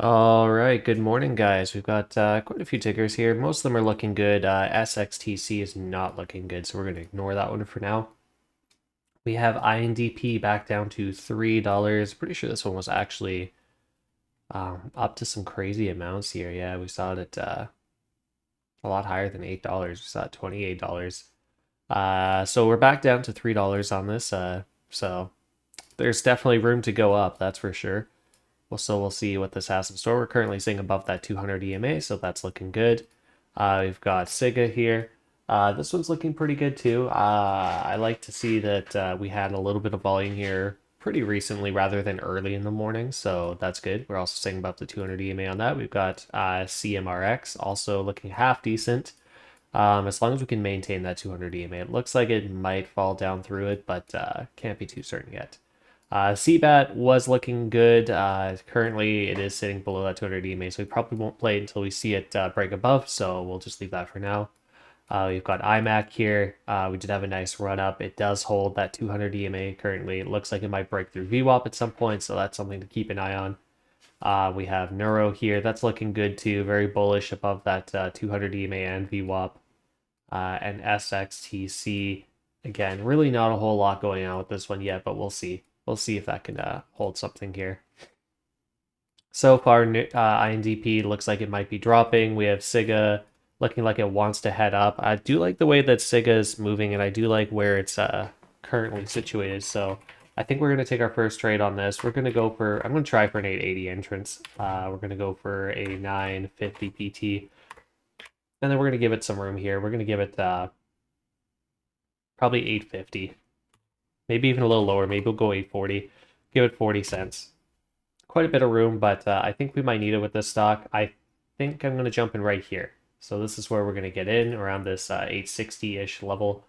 All right, good morning, guys. We've got quite a few tickers here. Most of them are looking good. SXTC is not looking good, so we're going to ignore that one for now. We have INDP back down to $3. Pretty sure this one was actually up to some crazy amounts here. Yeah, we saw it at a lot higher than $8. We saw it $28. So we're back down to $3 on this. So there's definitely room to go up, that's for sure. We'll see what this has in store. We're currently seeing above that 200 EMA, so that's looking good. We've got Siga here. This one's looking pretty good too. I like to see that we had a little bit of volume here pretty recently rather than early in the morning, so that's good. We're also seeing above the 200 EMA on that. We've got CMRX also looking half decent. As long as we can maintain that 200 EMA, it looks like it might fall down through it, but can't be too certain yet. CBAT was looking good. Currently, it is sitting below that 200 EMA, so we probably won't play it until we see it break above, so we'll just leave that for now. We've got IMAC here. We did have a nice run up. It does hold that 200 EMA currently. It looks like it might break through VWAP at some point, so that's something to keep an eye on. We have Neuro here. That's looking good too. Very bullish above that 200 EMA and VWAP. And SXTC, again, really not a whole lot going on with this one yet, but we'll see. We'll see if that can hold something here. So far, INDP looks like it might be dropping. We have Siga looking like it wants to head up. I do like the way that Siga is moving, and I do like where it's currently situated. So I think we're going to take our first trade on this. We're going to go for, I'm going to try for an 880 entrance. We're going to go for a 950 PT. And then we're going to give it some room here. We're going to give it probably 850. Maybe even a little lower. Maybe we'll go 840. Give it 40 cents. Quite a bit of room, but I think we might need it with this stock. I think I'm going to jump in right here. So this is where we're going to get in around this 860-ish level.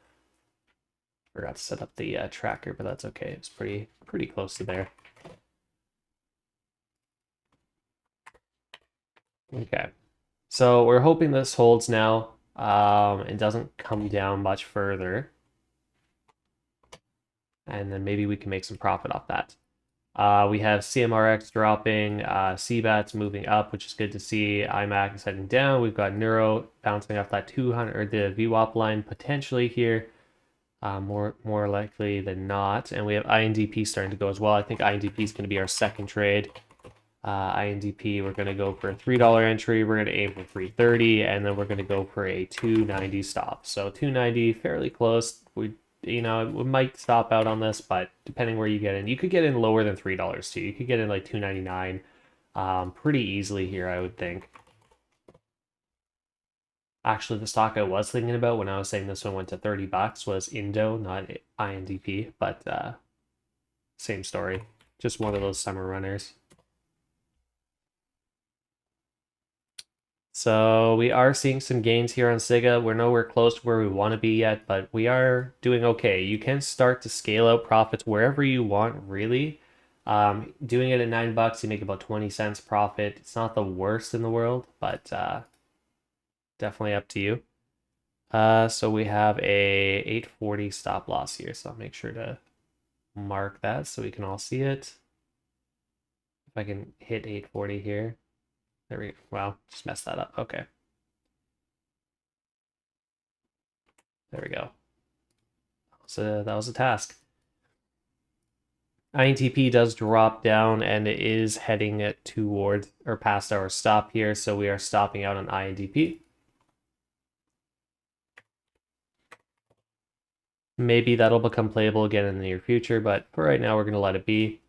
Forgot to set up the tracker, but that's okay. It's pretty close to there. Okay. So we're hoping this holds now. It doesn't come down much further. And then maybe we can make some profit off that. We have CMRX dropping, CBAT's moving up, which is good to see. IMAC is heading down. We've got Neuro bouncing off that 200 or the VWAP line potentially here, more likely than not. And we have INDP starting to go as well. I think INDP is going to be our second trade. INDP, we're going to go for a $3 entry. We're going to aim for 330, and then we're going to go for a 290 stop. So 290, fairly close. We might stop out on this, but depending where you get in, you could get in lower than $3 too. You could get in like 299, pretty easily here, I would think. Actually, the stock I was thinking about when I was saying this one went to 30 bucks was Indo, not INDP, but same story. Just one of those summer runners. So we are seeing some gains here on Siga. We're nowhere close to where we want to be yet, but we are doing okay. You can start to scale out profits wherever you want, really. Doing it at $9, you make about 20 cents profit. It's not the worst in the world, but definitely up to you. So we have a 840 stop loss here, so I'll make sure to mark that so we can all see it. If I can hit 840 here. There we go. Wow, just messed that up. Okay. There we go. So that was a task. INTP does drop down and it is heading it towards or past our stop here, so we are stopping out on INTP. Maybe that'll become playable again in the near future, but for right now, we're going to let it be.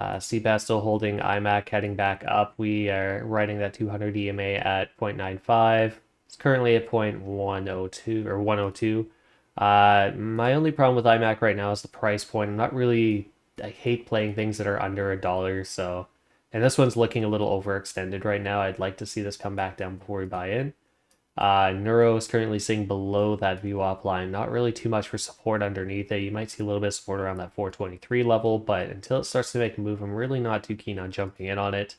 CBAT still holding, IMAC heading back up. We are writing that 200 EMA at 0.95. It's currently at 0.102 or 102. My only problem with IMAC right now is the price point. I hate playing things that are under $1, so. And this one's looking a little overextended right now. I'd like to see this come back down before we buy in. Neuro is currently sitting below that VWAP line. Not really too much for support underneath it. You might see a little bit of support around that 423 level, but until it starts to make a move, I'm really not too keen on jumping in on it.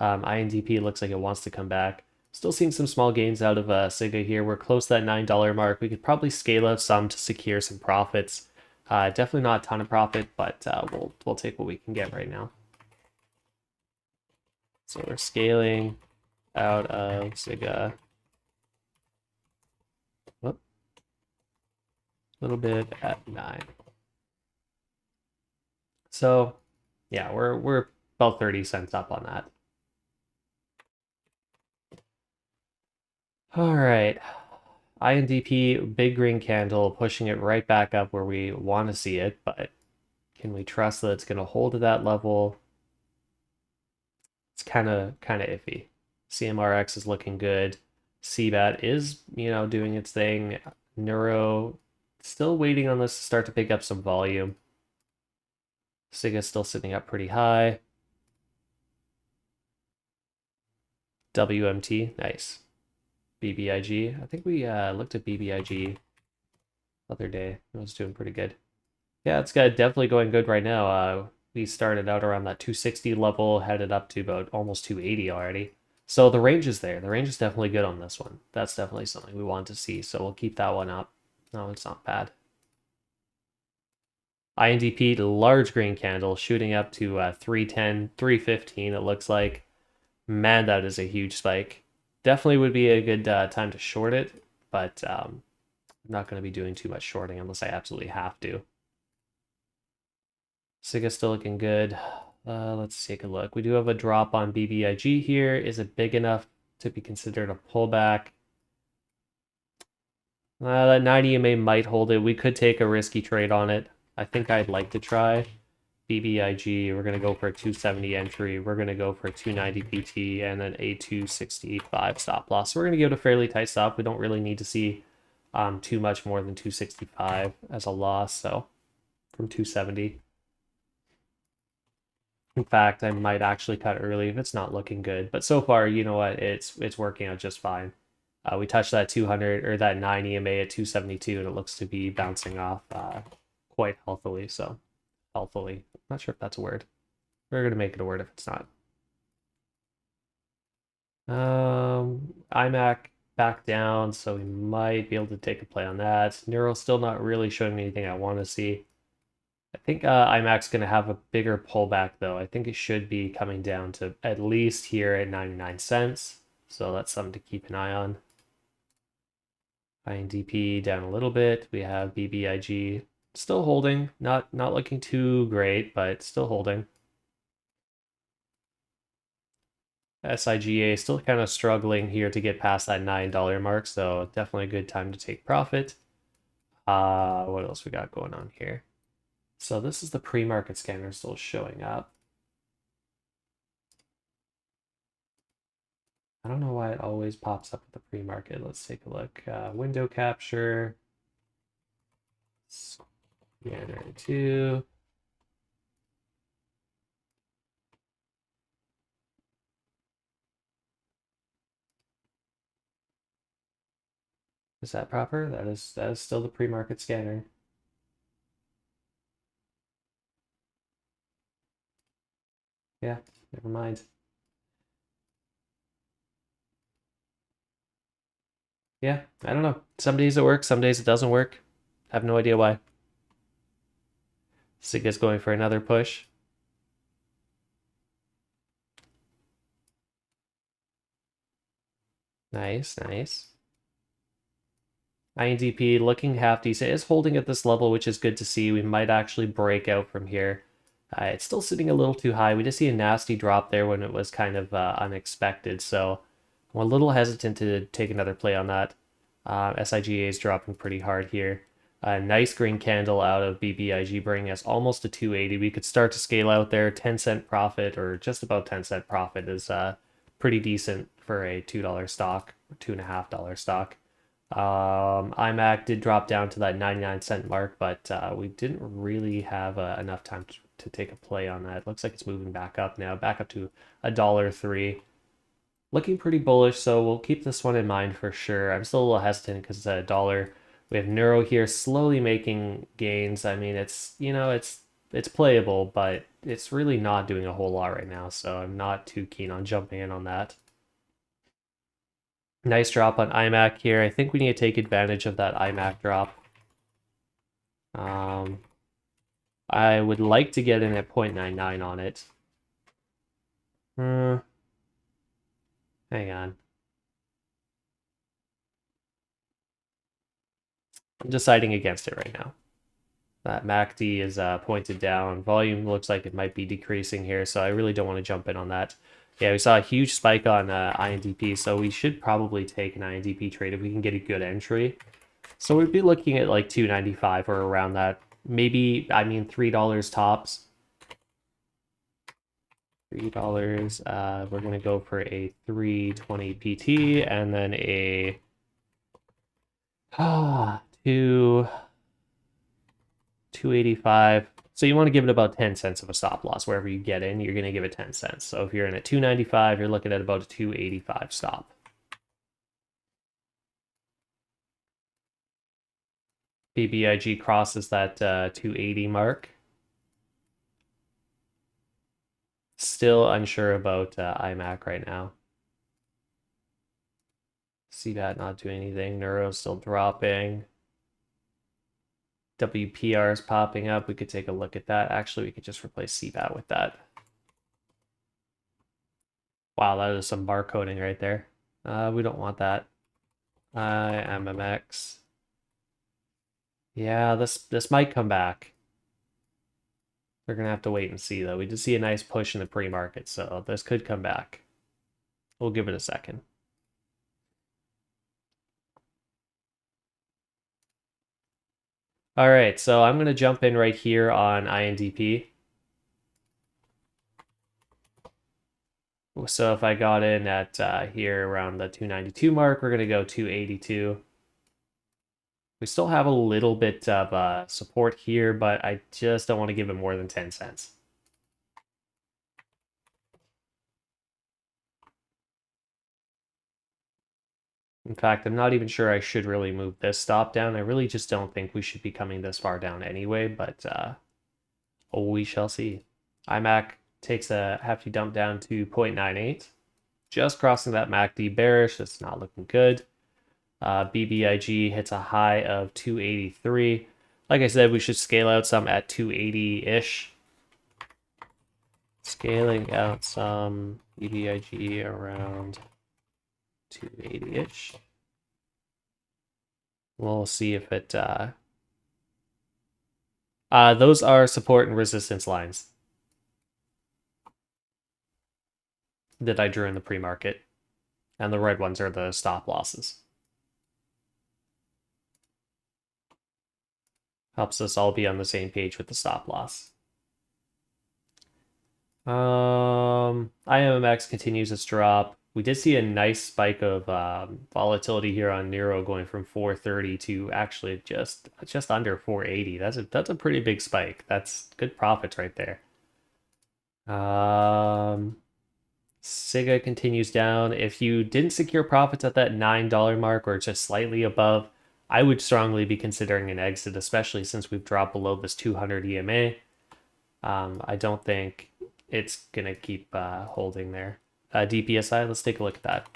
INDP looks like it wants to come back. Still seeing some small gains out of Siga here. We're close to that $9 mark. We could probably scale out some to secure some profits. Definitely not a ton of profit, but we'll take what we can get right now. So we're scaling out of Ziga. Whoop. A little bit at 9. So yeah, we're about 30 cents up on that. All right. INDP, big green candle, pushing it right back up where we want to see it, but can we trust that it's going to hold at that level? It's kind of iffy. CMRX is looking good. CBAT is, doing its thing. Neuro still waiting on this to start to pick up some volume. SIGA's still sitting up pretty high. WMT, nice. BBIG, I think we looked at BBIG the other day. It was doing pretty good. Yeah, it's definitely going good right now. We started out around that 260 level, headed up to about almost 280 already. So the range is there. The range is definitely good on this one. That's definitely something we want to see. So we'll keep that one up. No, it's not bad. INDP, large green candle, shooting up to 310, 315, it looks like. Man, that is a huge spike. Definitely would be a good time to short it, but I'm not going to be doing too much shorting unless I absolutely have to. SIGA's still looking good. Let's take a look. We do have a drop on BBIG here. Is it big enough to be considered a pullback? That 90 EMA might hold it. We could take a risky trade on it. I think I'd like to try. BBIG, we're going to go for a 270 entry. We're going to go for a 290 PT and then a 265 stop loss. So we're going to give it a fairly tight stop. We don't really need to see too much more than 265 as a loss. So from 270. In fact, I might actually cut early if it's not looking good. But so far, you know what? It's working out just fine. We touched that 200 or that 9 EMA at 272, and it looks to be bouncing off quite healthily. So healthily, I'm not sure if that's a word. We're gonna make it a word if it's not. iMac back down, so we might be able to take a play on that. Neuro's still not really showing me anything I want to see. I think iMac's going to have a bigger pullback, though. I think it should be coming down to at least here at 99 cents. So that's something to keep an eye on. INDP down a little bit. We have BBIG still holding. Not looking too great, but still holding. SIGA still kind of struggling here to get past that $9 mark, so definitely a good time to take profit. What else we got going on here? So this is the pre-market scanner still showing up. I don't know why it always pops up with the pre-market. Let's take a look. Window capture. Scanner 2. Is that proper? That is still the pre-market scanner. Yeah, never mind. Yeah, I don't know. Some days it works, some days it doesn't work. I have no idea why. SIGA's going for another push. Nice, nice. INDP looking half decent. It's holding at this level, which is good to see. We might actually break out from here. It's still sitting a little too high. We did see a nasty drop there when it was kind of unexpected, so I'm a little hesitant to take another play on that. SIGA is dropping pretty hard here. Nice green candle out of BBIG, bringing us almost to 280. We could start to scale out there. 10-cent profit, or just about 10-cent profit, is pretty decent for a $2 stock, or $2.50 stock. iMac did drop down to that 99-cent mark, but we didn't really have enough time to take a play on that. It looks like it's moving back up now, back up to $1.03. Looking pretty bullish, so we'll keep this one in mind for sure. I'm still a little hesitant because it's at $1. We have Neuro here slowly making gains. I mean, it's playable, but it's really not doing a whole lot right now, so I'm not too keen on jumping in on that. Nice drop on iMac here. I think we need to take advantage of that iMac drop. I would like to get in at 0.99 on it. Hang on. I'm deciding against it right now. That MACD is pointed down. Volume looks like it might be decreasing here, so I really don't want to jump in on that. Yeah, we saw a huge spike on INDP, so we should probably take an INDP trade if we can get a good entry. So we'd be looking at like 295 or around that. Maybe, I mean, $3 tops. $3. We're going to go for a 320 PT and then a 285. So you want to give it about 10 cents of a stop loss. Wherever you get in, you're going to give it 10 cents. So if you're in at 295, you're looking at about a 285 stop. BBIG crosses that 280 mark. Still unsure about IMAC right now. CBAT not doing anything. Neuro still dropping. WPR is popping up. We could take a look at that. Actually, we could just replace CBAT with that. Wow, that is some barcoding right there. We don't want that. MMX. Yeah, this might come back. We're gonna have to wait and see though. We did see a nice push in the pre-market, so this could come back. We'll give it a second. All right, so I'm gonna jump in right here on INDP. So if I got in at here around the 292 mark, we're gonna go 282. We still have a little bit of support here, but I just don't want to give it more than 10 cents. In fact, I'm not even sure I should really move this stop down. I really just don't think we should be coming this far down anyway, but we shall see. IMAC takes a hefty dump down to 0.98. Just crossing that MACD bearish. It's not looking good. BBIG hits a high of 283. Like I said, we should scale out some at 280-ish. Scaling out some BBIG around 280-ish. We'll see if it... those are support and resistance lines that I drew in the pre-market. And the red ones are the stop losses. Helps us all be on the same page with the stop loss. IMMX continues its drop. We did see a nice spike of volatility here on Neuro going from 430 to actually just under 480. That's a pretty big spike. That's good profits right there. SIGA continues down. If you didn't secure profits at that $9 mark or just slightly above, I would strongly be considering an exit, especially since we've dropped below this 200 EMA. I don't think it's going to keep holding there. DPSI, let's take a look at that.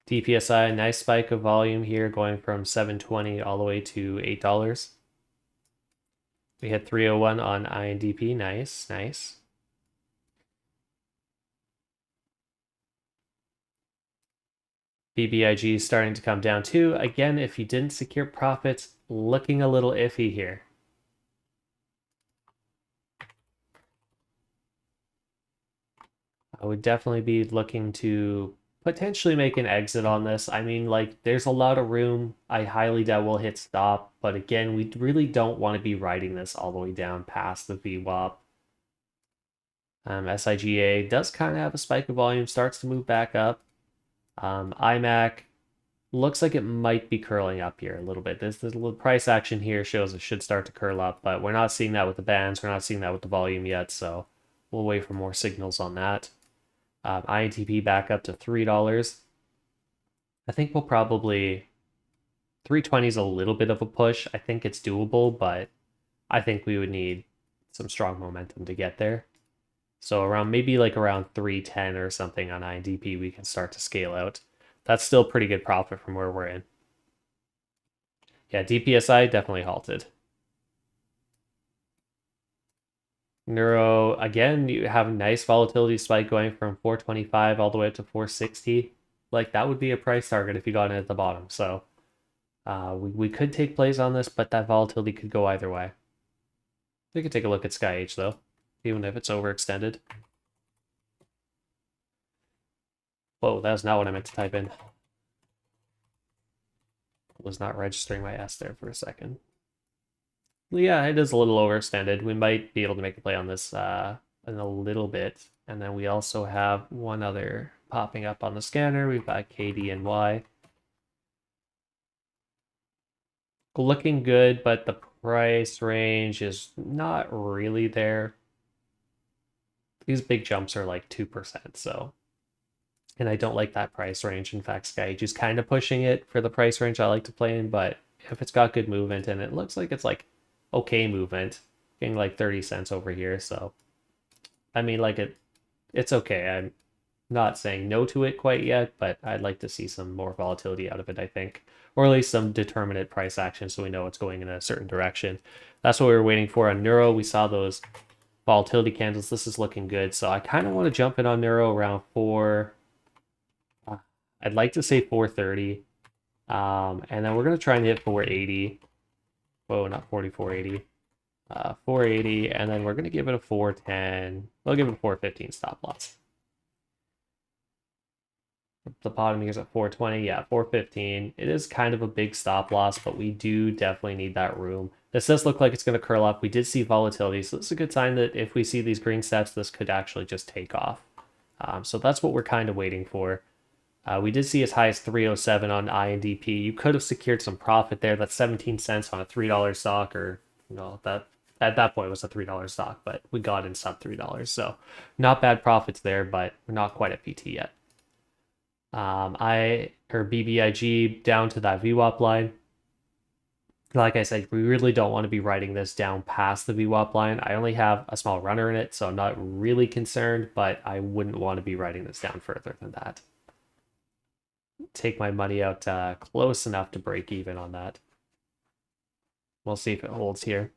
DPSI, nice spike of volume here going from 720 all the way to $8. We hit 301 on INDP. Nice, nice. BBIG is starting to come down too. Again, if you didn't secure profits, looking a little iffy here. I would definitely be looking to potentially make an exit on this. I mean, like, there's a lot of room. I highly doubt we'll hit stop. But again, we really don't want to be riding this all the way down past the VWAP. SIGA does kind of have a spike of volume, starts to move back up. IMAC looks like it might be curling up here a little bit. This little price action here shows it should start to curl up, but we're not seeing that with the bands. We're not seeing that with the volume yet, so we'll wait for more signals on that. INTP back up to $3. I think we'll probably... 320 is a little bit of a push. I think it's doable, but I think we would need some strong momentum to get there. So around maybe like around 310 or something on INDP, we can start to scale out. That's still pretty good profit from where we're in. Yeah, DPSI definitely halted. Neuro, again, you have a nice volatility spike going from 425 all the way up to 460. Like, that would be a price target if you got in at the bottom. So we could take plays on this, but that volatility could go either way. We could take a look at SkyH, though, even if it's overextended. Whoa, that's not what I meant to type in. Was not registering my S there for a second. Well, yeah, it is a little overextended. We might be able to make a play on this in a little bit. And then we also have one other popping up on the scanner. We've got KDNY. Looking good, but the price range is not really there. These big jumps are like 2%, so. And I don't like that price range. In fact, SkyH is kind of pushing it for the price range I like to play in, but if it's got good movement, and it looks like it's like okay movement, getting like 30 cents over here, so I mean, like it's okay. I'm not saying no to it quite yet, but I'd like to see some more volatility out of it, I think, or at least some determinate price action so we know it's going in a certain direction. That's what we were waiting for on Neuro. We saw those volatility candles. This is looking good, so I kind of want to jump in on Neuro around 4. I'd like to say 430. And then we're going to try and hit 480. Whoa, not 4480. 480, and then we're going to give it a 410. We'll give it a 415 stop loss. The bottom here is at 420. Yeah, 415. It is kind of a big stop loss, but we do definitely need that room. This does look like it's going to curl up. We did see volatility, so this is a good sign that if we see these green steps, this could actually just take off. So that's what we're kind of waiting for. We did see as high as 307 on INDP. You could have secured some profit there. That's 17 cents on a $3 stock, or that at that point was a $3 stock, but we got in sub $3. So not bad profits there, but we're not quite at PT yet. BBIG down to that VWAP line. Like I said, we really don't want to be writing this down past the VWAP line. I only have a small runner in it, so I'm not really concerned, but I wouldn't want to be writing this down further than that. Take my money out close enough to break even on that. We'll see if it holds here.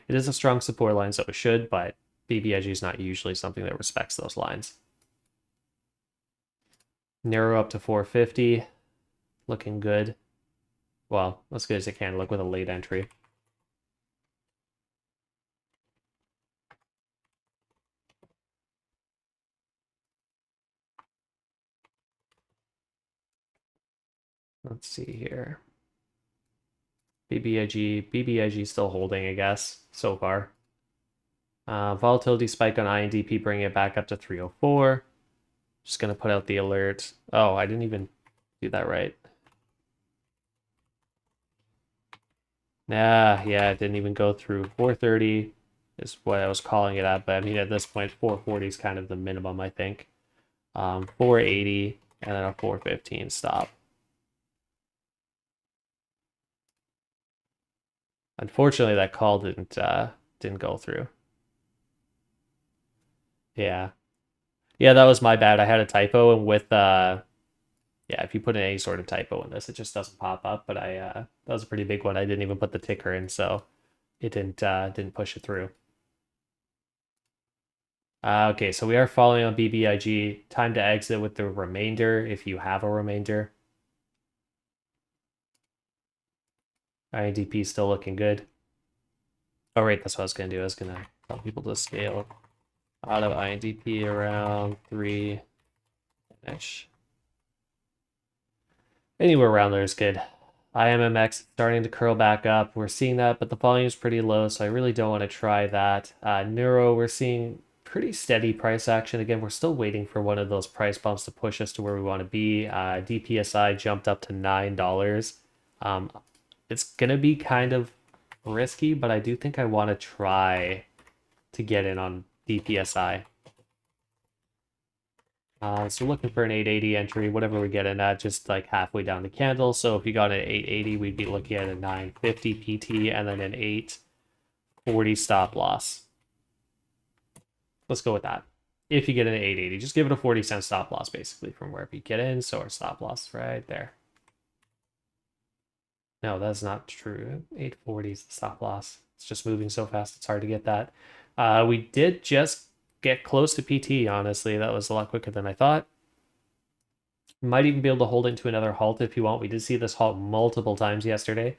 It is a strong support line, so it should, but BBIG is not usually something that respects those lines. Narrow up to 450. Looking good. Well, as good as it can look with a late entry. Let's see here. BBIG still holding, I guess, so far. Volatility spike on INDP, bringing it back up to 304. Just going to put out the alert. Oh, I didn't even do that right. Yeah, it didn't even go through. 430 is what I was calling it at, but I mean, at this point, 440 is kind of the minimum, I think. 480, and then a 415 stop. Unfortunately, that call didn't go through. Yeah, that was my bad. I had a typo, and with if you put in any sort of typo in this, it just doesn't pop up. But that was a pretty big one. I didn't even put the ticker in, so it didn't push it through. Okay, so we are following on BBIG. Time to exit with the remainder if you have a remainder. INDP still looking good. Oh, right, that's what I was going to do. I was going to tell people to scale out of INDP around 3-ish. Anywhere around there is good. IMMX starting to curl back up. We're seeing that, but the volume is pretty low, so I really don't want to try that. Neuro, we're seeing pretty steady price action. Again, we're still waiting for one of those price bumps to push us to where we want to be. DPSI jumped up to $9. It's going to be kind of risky, but I do think I want to try to get in on DPSI. So looking for an 880 entry, whatever we get in at, just like halfway down the candle. So if you got an 880, we'd be looking at a 950 PT and then an 840 stop loss. Let's go with that. If you get an 880, just give it a 40-cent stop loss basically from wherever you get in. So our stop loss right there. No, that's not true. 840 is the stop loss. It's just moving so fast, it's hard to get that. We did just get close to PT, honestly. That was a lot quicker than I thought. Might even be able to hold into another halt if you want. We did see this halt multiple times yesterday,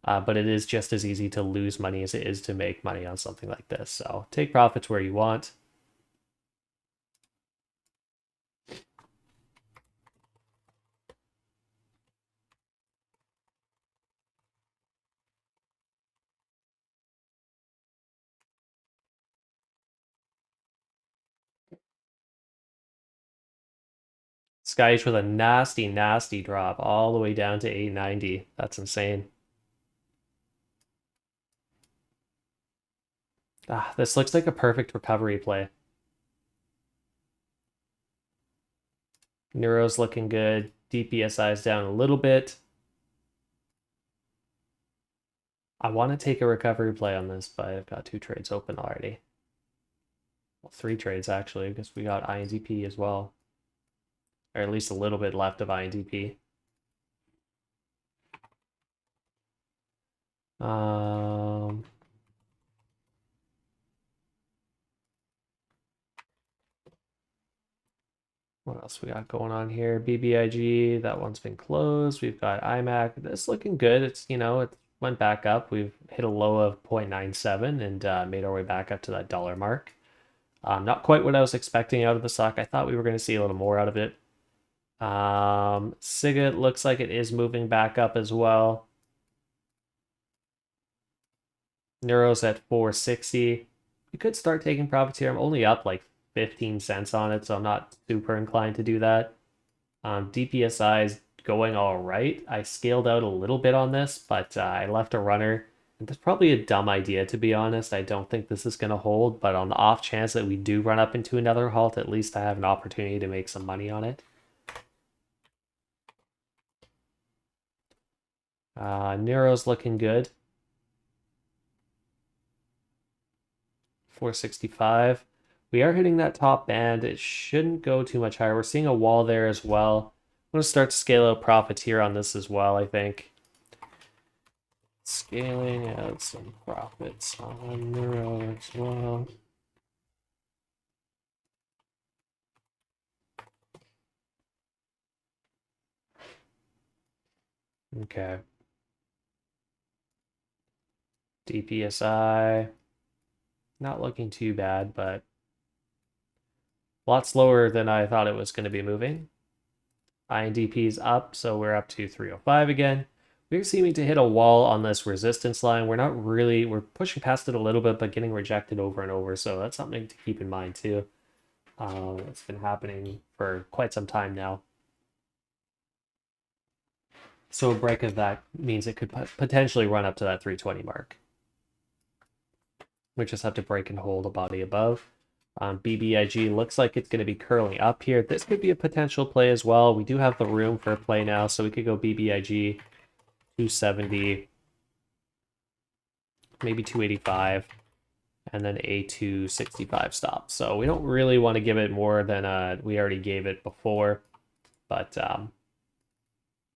but it is just as easy to lose money as it is to make money on something like this. So take profits where you want. SkyH with a nasty, nasty drop all the way down to 890. That's insane. This looks like a perfect recovery play. Neuro's looking good. DPSI is down a little bit. I want to take a recovery play on this, but I've got 2 trades open already. Well, 3 trades actually, because we got INDP as well. Or at least a little bit left of INDP. What else we got going on here? BBIG, that one's been closed. We've got IMAC. This looking good. It's, it went back up. We've hit a low of 0.97 and made our way back up to that dollar mark. Not quite what I was expecting out of the stock. I thought we were going to see a little more out of it. SIGA looks like it is moving back up as well. Neuro's at 460. You could start taking profits here. I'm only up like 15 cents on it, so I'm not super inclined to do that. DPSI is going all right. I scaled out a little bit on this, but I left a runner. And that's probably a dumb idea, to be honest. I don't think this is going to hold, but on the off chance that we do run up into another halt, at least I have an opportunity to make some money on it. Neuro's looking good. 465. We are hitting that top band. It shouldn't go too much higher. We're seeing a wall there as well. I'm going to start to scale out profits here on this as well, I think. Scaling out some profits on Neuro as well. Okay. DPSI. Not looking too bad, but a lot slower than I thought it was going to be moving. INDP's up, so we're up to 305 again. We're seeming to hit a wall on this resistance line. We're pushing past it a little bit, but getting rejected over and over, so that's something to keep in mind too. It's been happening for quite some time now. So a break of that means it could potentially run up to that 320 mark. We just have to break and hold a body above. BBIG looks like it's going to be curling up here. This could be a potential play as well. We do have the room for a play now, so we could go BBIG 270, maybe 285, and then a 265 stop. So we don't really want to give it more than we already gave it before, but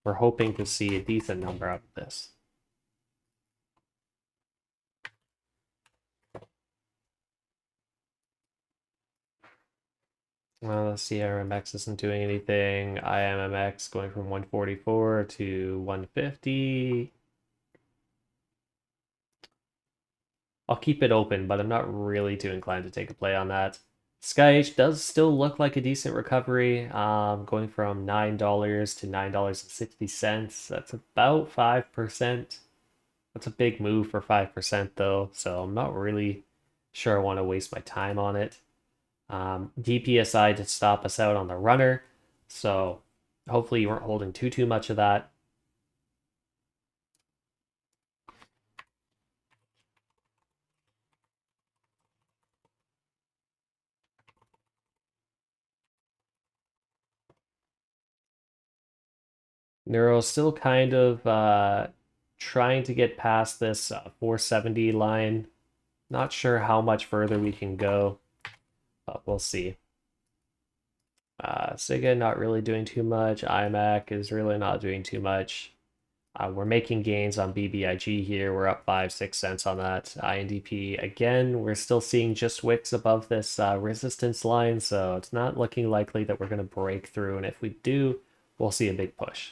we're hoping to see a decent number out of this. Well, the CRMX isn't doing anything. IMMX going from 144 to 150. I'll keep it open, but I'm not really too inclined to take a play on that. SkyH does still look like a decent recovery, going from $9 to $9.60. That's about 5%. That's a big move for 5% though, so I'm not really sure I want to waste my time on it. DPSI to stop us out on the runner, so hopefully you weren't holding too much of that. Neuro's still kind of trying to get past this 470 line. Not sure how much further we can go, but we'll see. SIGA not really doing too much. IMAC is really not doing too much. We're making gains on BBIG here. We're up 5-6 cents on that. INDP, again, we're still seeing just wicks above this resistance line, so it's not looking likely that we're going to break through. And if we do, we'll see a big push.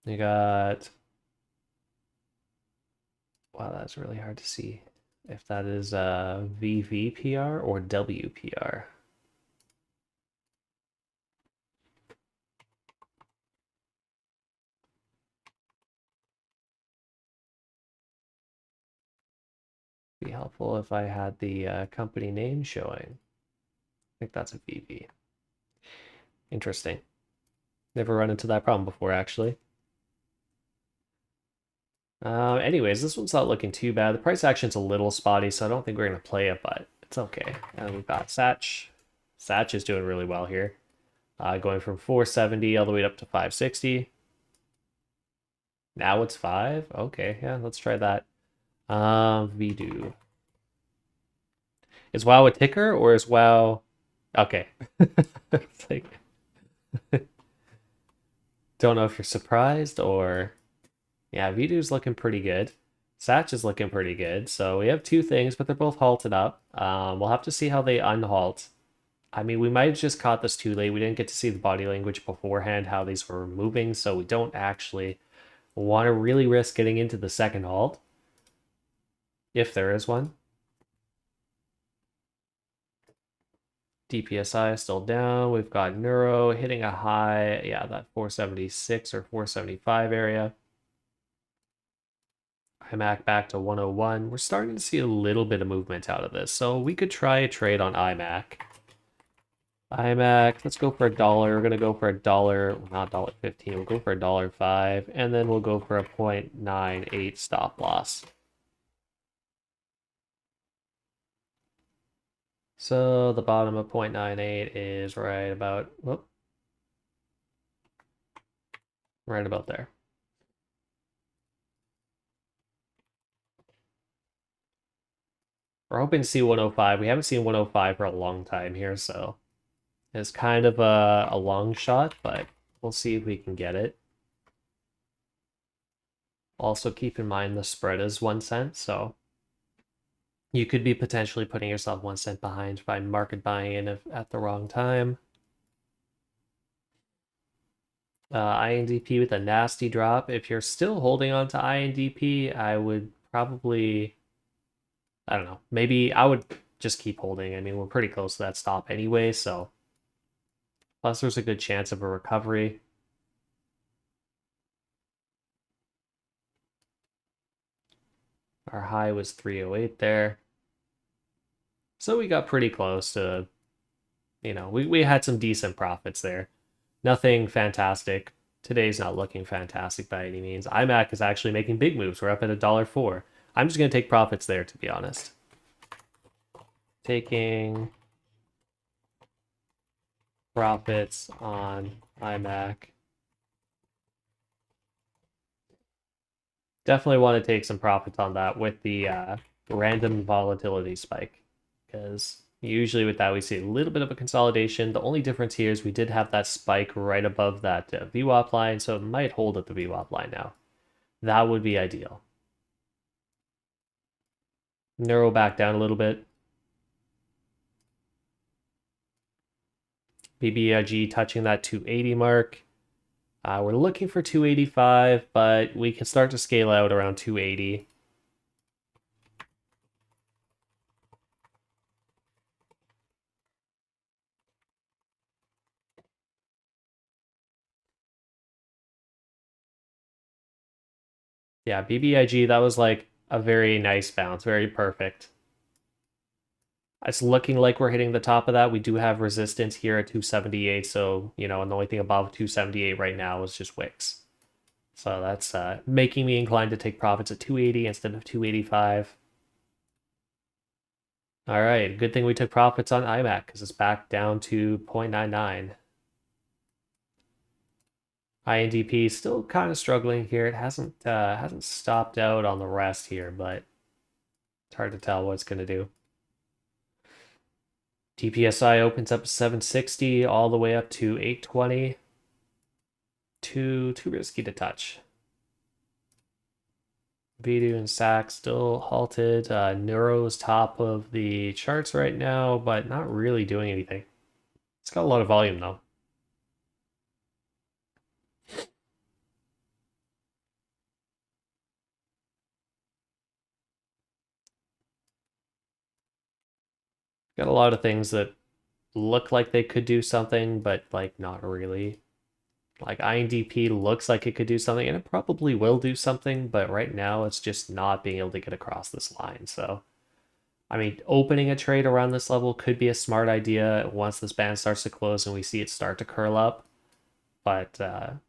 We got... Wow, that's really hard to see if that is VVPR or WPR. Be helpful if I had the company name showing. I think that's a VV. Interesting. Never run into that problem before, actually. Anyways, this one's not looking too bad. The price action's a little spotty, so I don't think we're going to play it, but it's okay. And we've got Satch. Satch is doing really well here. Going from 470 all the way up to 560. Now it's 5. Okay, yeah, let's try that. Vdoo. Is WoW a ticker or is WoW... Okay. It's like... Don't know if you're surprised or... Yeah, Vdoo's looking pretty good. Satch is looking pretty good. So we have two things, but they're both halted up. We'll have to see how they unhalt. I mean, we might have just caught this too late. We didn't get to see the body language beforehand, how these were moving, so we don't actually want to really risk getting into the second halt. If there is one. DPSI is still down. We've got Neuro hitting a high, yeah, that 476 or 475 area. IMAC back to 101. We're starting to see a little bit of movement out of this, so we could try a trade on IMAC. IMAC, let's go for $1. We're gonna go for $1, well, not $1.15. We'll go for $1.05, and then we'll go for a 0.98 stop loss. So the bottom of 0.98 is right about, whoop, right about there. We're hoping to see 105. We haven't seen 105 for a long time here, so it's kind of a long shot, but we'll see if we can get it. Also keep in mind the spread is 1 cent, so you could be potentially putting yourself 1 cent behind by market buying in at the wrong time. INDP with a nasty drop. If you're still holding on to INDP, I would probably, I don't know, maybe I would just keep holding. I mean, we're pretty close to that stop anyway, so. Plus, there's a good chance of a recovery. Our high was 308 there. So we got pretty close to, you know, we had some decent profits there. Nothing fantastic. Today's not looking fantastic by any means. IMAC is actually making big moves. We're up at $1.04. I'm just going to take profits there, to be honest. Taking profits on IMAC. Definitely want to take some profits on that with the random volatility spike, because usually with that we see a little bit of a consolidation. The only difference here is we did have that spike right above that VWAP line, so it might hold at the VWAP line now. That would be ideal. Neuro back down a little bit. BBIG touching that 280 mark. We're looking for 285, but we can start to scale out around 280. Yeah, BBIG, that was like a very nice bounce, very perfect. It's looking like we're hitting the top of that. We do have resistance here at 278, so, you know, and the only thing above 278 right now is just wicks. So that's making me inclined to take profits at 280 instead of 285. All right, good thing we took profits on IMAC because it's back down to 0.99. INDP still kind of struggling here. It hasn't stopped out on the rest here, but it's hard to tell what it's going to do. DPSI opens up 760 all the way up to 820. too risky to touch. Vidu and Sack still halted. Neuro's top of the charts right now, but not really doing anything. It's got a lot of volume though. Got a lot of things that look like they could do something, but like not really. Like INDP looks like it could do something, and it probably will do something, but right now it's just not being able to get across this line. So, I mean, opening a trade around this level could be a smart idea once this band starts to close and we see it start to curl up. But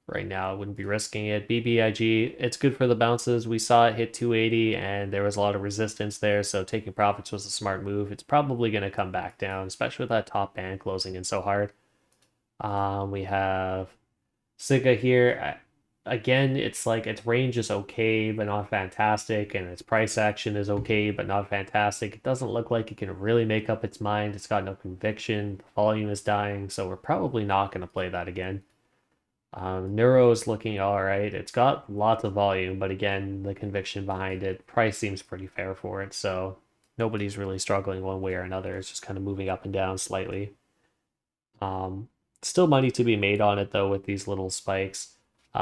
right now, I wouldn't be risking it. BBIG, it's good for the bounces. We saw it hit 280, and there was a lot of resistance there, so taking profits was a smart move. It's probably going to come back down, especially with that top band closing in so hard. We have Siga here. Again, it's like its range is okay, but not fantastic, and its price action is okay, but not fantastic. It doesn't look like it can really make up its mind. It's got no conviction. The volume is dying, so we're probably not going to play that again. Neuro is looking all right. It's got lots of volume, but again, the conviction behind it, price seems pretty fair for it, so nobody's really struggling one way or another. It's just kind of moving up and down slightly. Still money to be made on it though with these little spikes.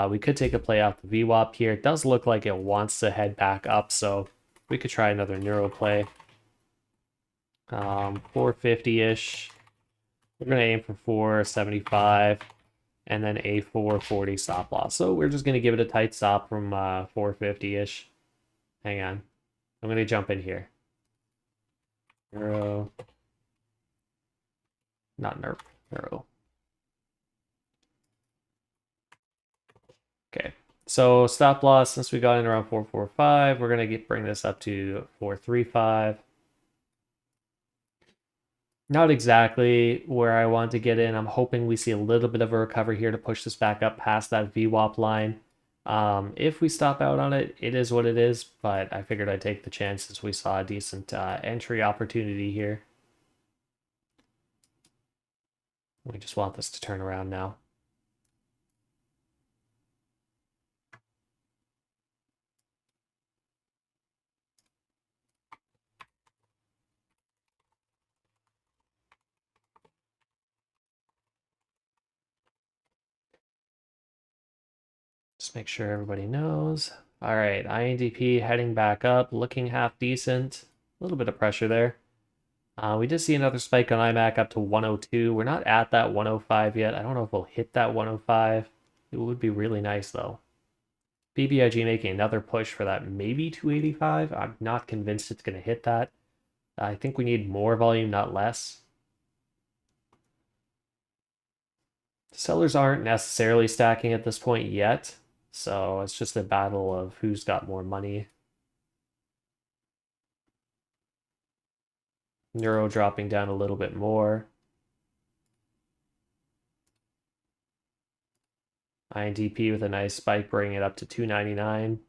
We could take a play out the VWAP here. It does look like it wants to head back up, so we could try another Neuro play. 450-ish. We're going to aim for 475 and then a 440 stop loss. So we're just going to give it a tight stop from 450-ish. Hang on. I'm going to jump in here. Neuro. Not NERP. Neuro. Okay. So stop loss, since we got in around 445, we're going to bring this up to 435. Not exactly where I want to get in. I'm hoping we see a little bit of a recovery here to push this back up past that VWAP line. If we stop out on it, it is what it is, but I figured I'd take the chance since we saw a decent entry opportunity here. We just want this to turn around now. Just make sure everybody knows. All right, INDP heading back up, looking half decent. A little bit of pressure there. We did see another spike on IMAC up to 102. We're not at that 105 yet. I don't know if we'll hit that 105. It would be really nice though. BBIG making another push for that maybe 285. I'm not convinced it's going to hit that. I think we need more volume, not less. Sellers aren't necessarily stacking at this point yet, so it's just a battle of who's got more money. Neuro dropping down a little bit more. INDP with a nice spike, bringing it up to 299.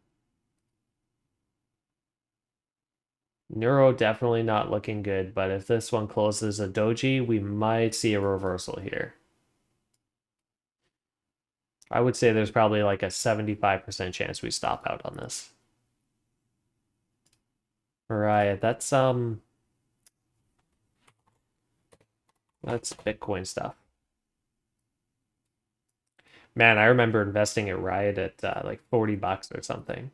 Neuro definitely not looking good, but if this one closes a doji, we might see a reversal here. I would say there's probably like a 75% chance we stop out on this. Right, that's Bitcoin stuff. Man, I remember investing at Riot at like 40 bucks or something.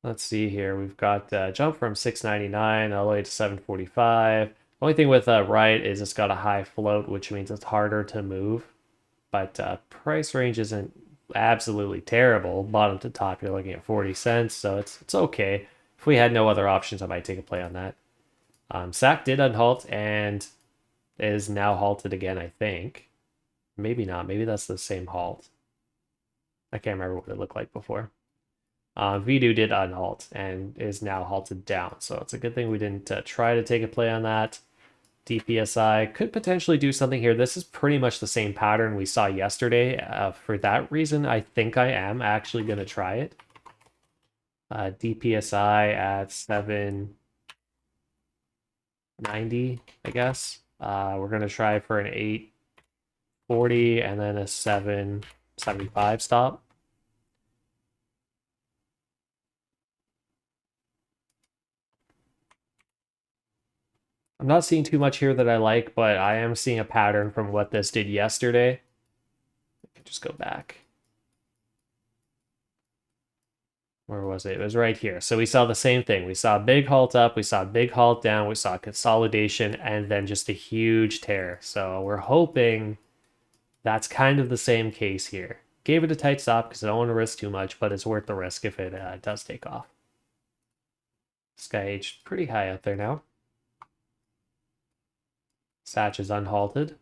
Let's see here. We've got jump from 699 all the way to 745. Only thing with Riot is it's got a high float, which means it's harder to move. But price range isn't absolutely terrible. Bottom to top, you're looking at 40 cents, so it's okay. If we had no other options, I might take a play on that. SAC did unhalt and is now halted again, I think. Maybe not. Maybe that's the same halt. I can't remember what it looked like before. Vidu did unhalt and is now halted down. So it's a good thing we didn't try to take a play on that. DPSI could potentially do something here. This is pretty much the same pattern we saw yesterday. For that reason, I think I am actually going to try it. DPSI at 790, I guess. We're going to try for an 40 and then a 775 stop. I'm not seeing too much here that I like, but I am seeing a pattern from what this did yesterday. I can just go back. Where was it? It was right here. So we saw the same thing. We saw a big halt up, we saw a big halt down, we saw consolidation, and then just a huge tear. So we're hoping that's kind of the same case here. Gave it a tight stop because I don't want to risk too much, but it's worth the risk if it does take off. Sky H pretty high out there now. Satch is unhalted.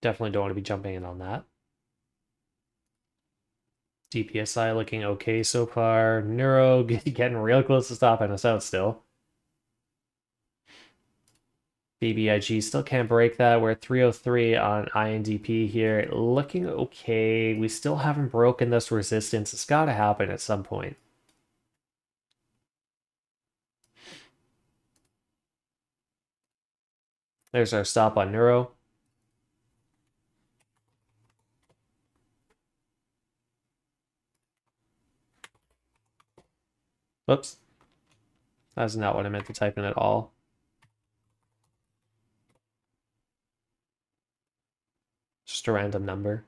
Definitely don't want to be jumping in on that. DPSI looking okay so far. Neuro getting real close to stopping us out still. BBIG still can't break that. We're at 303 on INDP here. Looking okay. We still haven't broken this resistance. It's got to happen at some point. There's our stop on Neuro. Whoops. That's not what I meant to type in at all. Just a random number.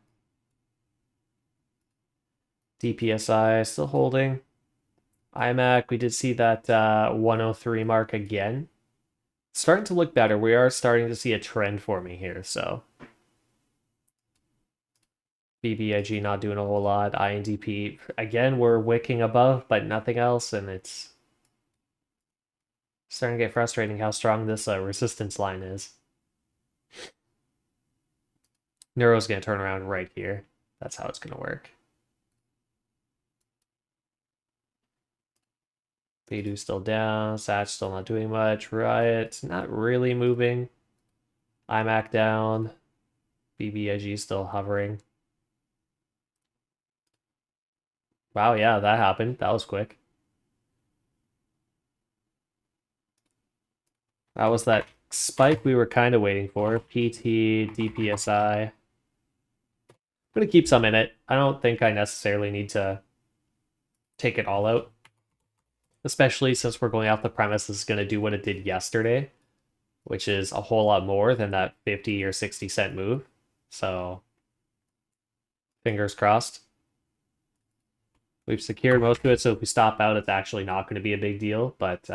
DPSI still holding. IMAC, we did see that 103 mark again. Starting to look better. We are starting to see a trend forming here, so. BBIG not doing a whole lot. INDP, again, we're wicking above, but nothing else, and it's starting to get frustrating how strong this resistance line is. Neuro's going to turn around right here. That's how it's going to work. Beidou still down. Satch still not doing much. Riot not really moving. IMAC down. BBIG still hovering. Wow, yeah, that happened. That was quick. That was that spike we were kind of waiting for. PT, DPSI. I'm going to keep some in it. I don't think I necessarily need to take it all out. Especially since we're going off the premise it's going to do what it did yesterday, which is a whole lot more than that 50 or 60 cent move. So, fingers crossed. We've secured most of it, so if we stop out, it's actually not going to be a big deal, but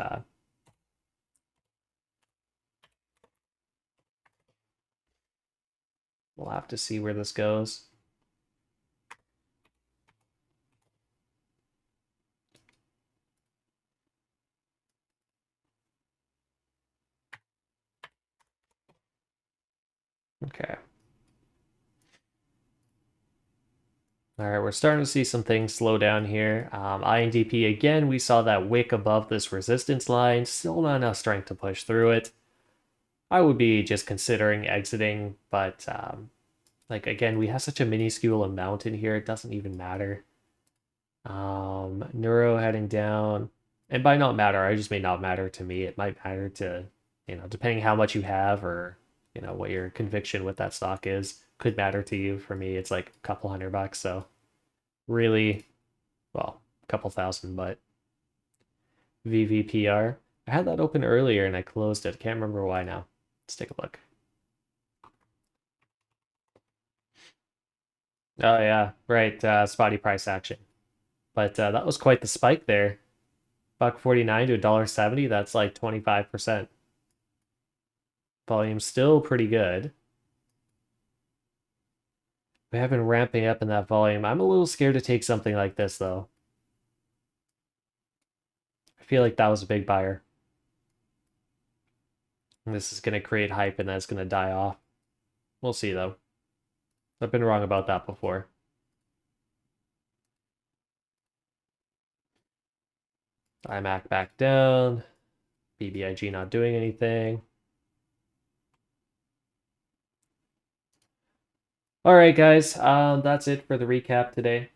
we'll have to see where this goes. Okay. All right, we're starting to see some things slow down here. INDP, again, we saw that wick above this resistance line. Still not enough strength to push through it. I would be just considering exiting, but like, again, we have such a minuscule amount in here, it doesn't even matter. Neuro heading down. And by not matter, I just may not matter to me. It might matter to, depending how much you have or, what your conviction with that stock is, could matter to you. For me, it's like a couple $100, so really, well, a couple thousand, but VVPR. I had that open earlier and I closed it. Can't remember why now. Let's take a look. Oh yeah, right. Spotty price action. But that was quite the spike there. $1.49 to $1.70. That's like 25%. Volume's still pretty good. We have been ramping up in that volume. I'm a little scared to take something like this though. I feel like that was a big buyer. And this is going to create hype and that's going to die off. We'll see though. I've been wrong about that before. IMAC back down. BBIG not doing anything. All right, guys. That's it for the recap today.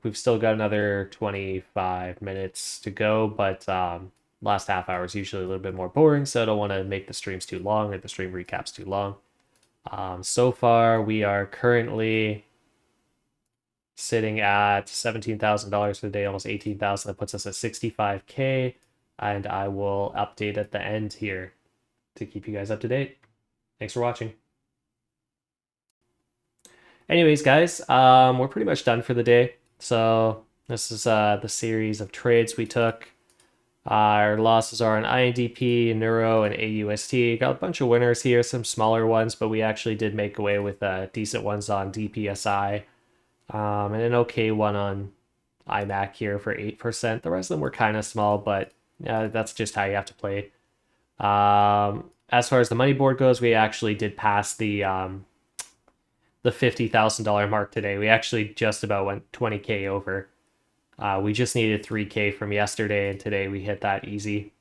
We've still got another 25 minutes to go, but last half hour is usually a little bit more boring, so I don't want to make the streams too long or the stream recaps too long. So far, we are currently sitting at $17,000 for the day, almost 18,000. That puts us at 65K, and I will update at the end here to keep you guys up to date. Thanks for watching. Anyways, guys, we're pretty much done for the day. So this is the series of trades we took. Our losses are on INDP, Neuro, and AUST. Got a bunch of winners here, some smaller ones, but we actually did make away with decent ones on DPSI. And an okay one on IMAC here for 8%. The rest of them were kind of small, but that's just how you have to play. As far as the money board goes, we actually did pass the $50,000 mark today. We actually just about went 20K over. We just needed 3K from yesterday, and today we hit that easy.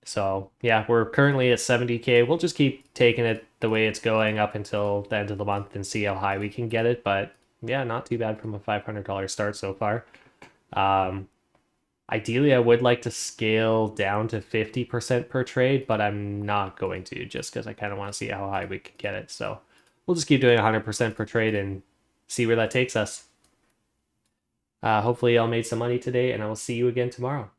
So yeah, we're currently at 70K. We'll just keep taking it the way it's going up until the end of the month and see how high we can get it. But yeah, not too bad from a $500 start so far. Ideally, I would like to scale down to 50% per trade, but I'm not going to, just because I kind of want to see how high we can get it. So we'll just keep doing 100% per trade and see where that takes us. Hopefully y'all made some money today, and I will see you again tomorrow.